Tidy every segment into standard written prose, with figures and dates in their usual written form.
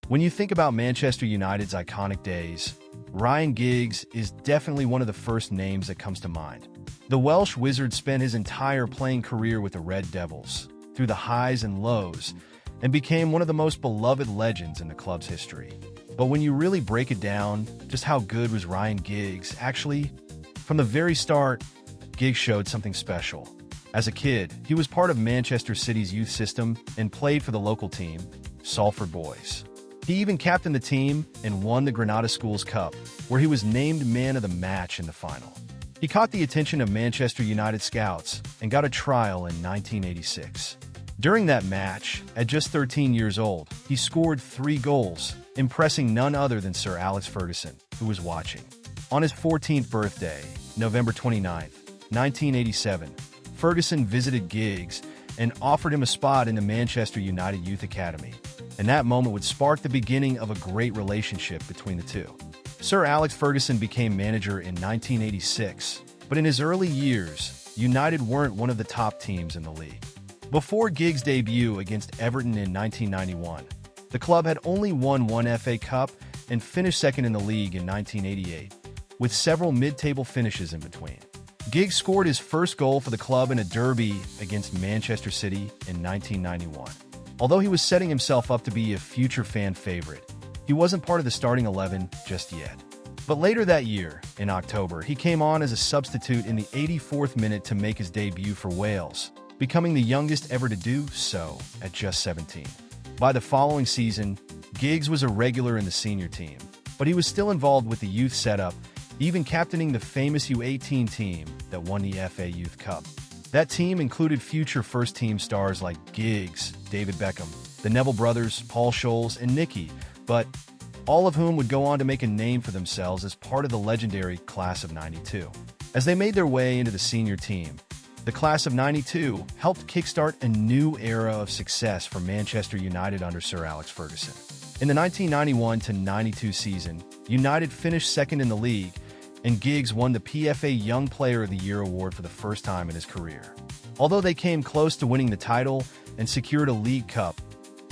When you think about Manchester United's iconic days, Ryan Giggs is definitely one of the first names that comes to mind. The Welsh wizard spent his entire playing career with the Red Devils, through the highs and lows, and became one of the most beloved legends in the club's history. But when you really break it down, just how good was Ryan Giggs? Actually, from the very start, Giggs showed something special. As a kid, he was part of Manchester City's youth system and played for the local team, Salford Boys. He even captained the team and won the Granada Schools Cup, where he was named man of the match in the final. He caught the attention of Manchester United scouts and got a trial in 1986. During that match, at just 13 years old, he scored 3 goals, impressing none other than Sir Alex Ferguson, who was watching. On his 14th birthday, November 29, 1987, Ferguson visited Giggs and offered him a spot in the Manchester United Youth Academy, and that moment would spark the beginning of a great relationship between the two. Sir Alex Ferguson became manager in 1986, but in his early years, United weren't one of the top teams in the league. Before Giggs' debut against Everton in 1991, the club had only won one FA Cup and finished second in the league in 1988, with several mid-table finishes in between. Giggs scored his first goal for the club in a derby against Manchester City in 1991. Although he was setting himself up to be a future fan favorite, he wasn't part of the starting 11 just yet. But later that year, in October, he came on as a substitute in the 84th minute to make his debut for Wales, becoming the youngest ever to do so at just 17. By the following season, Giggs was a regular in the senior team, but he was still involved with the youth setup, even captaining the famous U18 team that won the FA Youth Cup. That team included future first-team stars like Giggs, David Beckham, the Neville brothers, Paul Scholes, and Nicky, but all of whom would go on to make a name for themselves as part of the legendary Class of '92. As they made their way into the senior team, the Class of '92 helped kickstart a new era of success for Manchester United under Sir Alex Ferguson. In the 1991-92 season, United finished second in the league, and Giggs won the PFA Young Player of the Year award for the first time in his career. Although they came close to winning the title and secured a League Cup,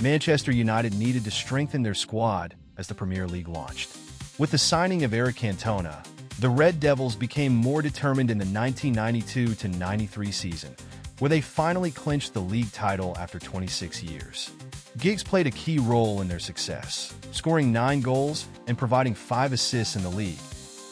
Manchester United needed to strengthen their squad as the Premier League launched. With the signing of Eric Cantona, the Red Devils became more determined in the 1992-93 season, where they finally clinched the league title after 26 years. Giggs played a key role in their success, scoring 9 goals and providing 5 assists in the league,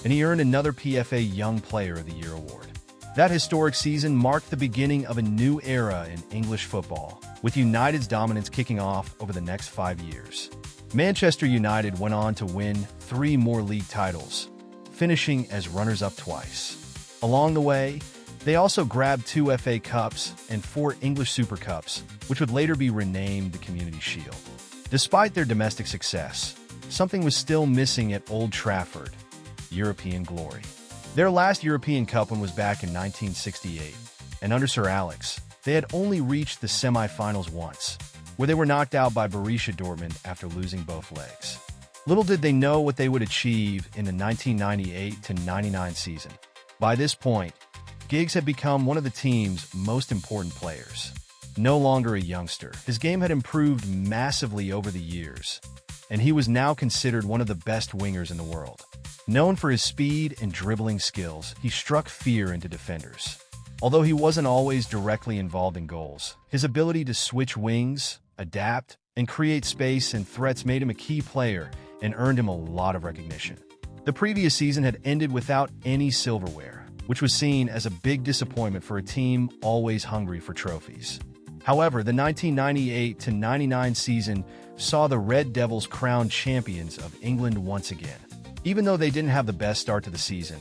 and he earned another PFA Young Player of the Year award. That historic season marked the beginning of a new era in English football, with United's dominance kicking off over the next 5 years. Manchester United went on to win 3 more league titles, finishing as runners-up twice. Along the way, they also grabbed 2 FA Cups and 4 English Super Cups, which would later be renamed the Community Shield. Despite their domestic success, something was still missing at Old Trafford: European glory. Their last European Cup win was back in 1968, and under Sir Alex, they had only reached the semi-finals once, where they were knocked out by Borussia Dortmund after losing both legs. Little did they know what they would achieve in the 1998-99 season. By this point, Giggs had become one of the team's most important players. No longer a youngster, his game had improved massively over the years, and he was now considered one of the best wingers in the world. Known for his speed and dribbling skills, he struck fear into defenders. Although he wasn't always directly involved in goals, his ability to switch wings, adapt, and create space and threats made him a key player and earned him a lot of recognition. The previous season had ended without any silverware, which was seen as a big disappointment for a team always hungry for trophies. However, the 1998-99 season saw the Red Devils crowned champions of England once again. Even though they didn't have the best start to the season,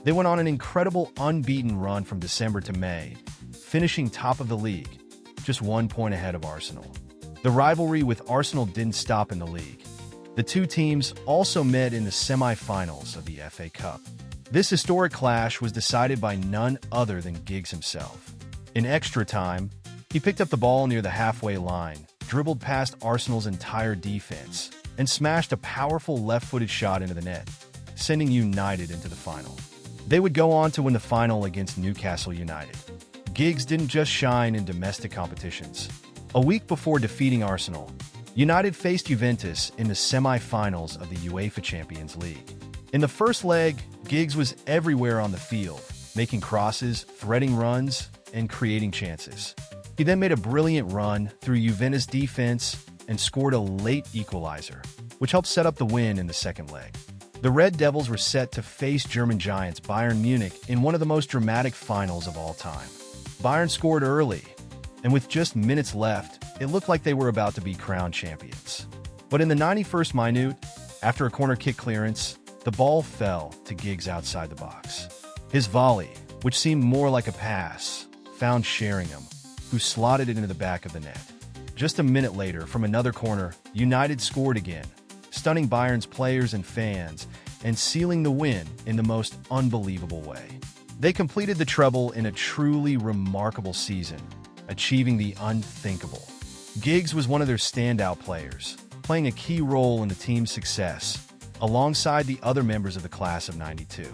they went on an incredible unbeaten run from December to May, finishing top of the league, just 1 point ahead of Arsenal. The rivalry with Arsenal didn't stop in the league. The two teams also met in the semi-finals of the FA Cup. This historic clash was decided by none other than Giggs himself. In extra time, he picked up the ball near the halfway line, dribbled past Arsenal's entire defense, and smashed a powerful left-footed shot into the net, sending United into the final. They would go on to win the final against Newcastle United. Giggs didn't just shine in domestic competitions. A week before defeating Arsenal, United faced Juventus in the semi-finals of the UEFA Champions League. In the first leg, Giggs was everywhere on the field, making crosses, threading runs, and creating chances. He then made a brilliant run through Juventus defense and scored a late equalizer, which helped set up the win in the second leg. The Red Devils were set to face German giants Bayern Munich in one of the most dramatic finals of all time. Bayern scored early, and with just minutes left, it looked like they were about to be crowned champions. But in the 91st minute, after a corner kick clearance, the ball fell to Giggs outside the box. His volley, which seemed more like a pass, found Sheringham, who slotted it into the back of the net. Just a minute later, from another corner, United scored again, stunning Bayern's players and fans, and sealing the win in the most unbelievable way. They completed the treble in a truly remarkable season, achieving the unthinkable. Giggs was one of their standout players, playing a key role in the team's success, alongside the other members of the class of '92.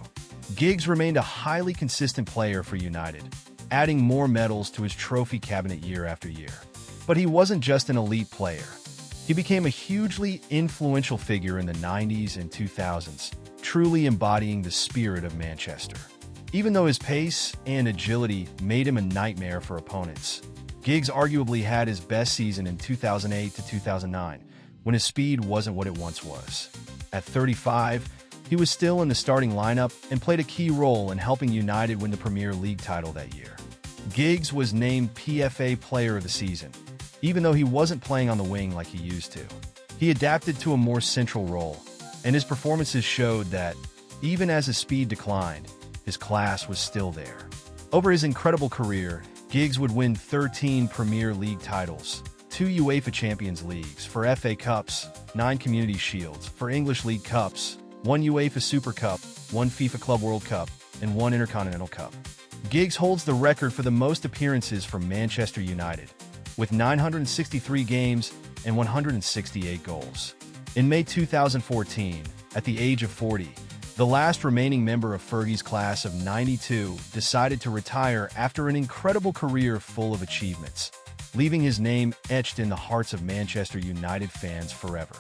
Giggs remained a highly consistent player for United, adding more medals to his trophy cabinet year after year. But he wasn't just an elite player. He became a hugely influential figure in the '90s and 2000s, truly embodying the spirit of Manchester. Even though his pace and agility made him a nightmare for opponents, Giggs arguably had his best season in 2008 to 2009, when his speed wasn't what it once was. At 35, he was still in the starting lineup and played a key role in helping United win the Premier League title that year. Giggs was named PFA Player of the Season, even though he wasn't playing on the wing like he used to. He adapted to a more central role, and his performances showed that, even as his speed declined, his class was still there. Over his incredible career, Giggs would win 13 Premier League titles, 2 UEFA Champions Leagues, 4 FA Cups, 9 Community Shields, 4 English League Cups, 1 UEFA Super Cup, 1 FIFA Club World Cup, and 1 Intercontinental Cup. Giggs holds the record for the most appearances for Manchester United, with 963 games and 168 goals. In May 2014, at the age of 40, the last remaining member of Fergie's class of '92 decided to retire after an incredible career full of achievements, leaving his name etched in the hearts of Manchester United fans forever.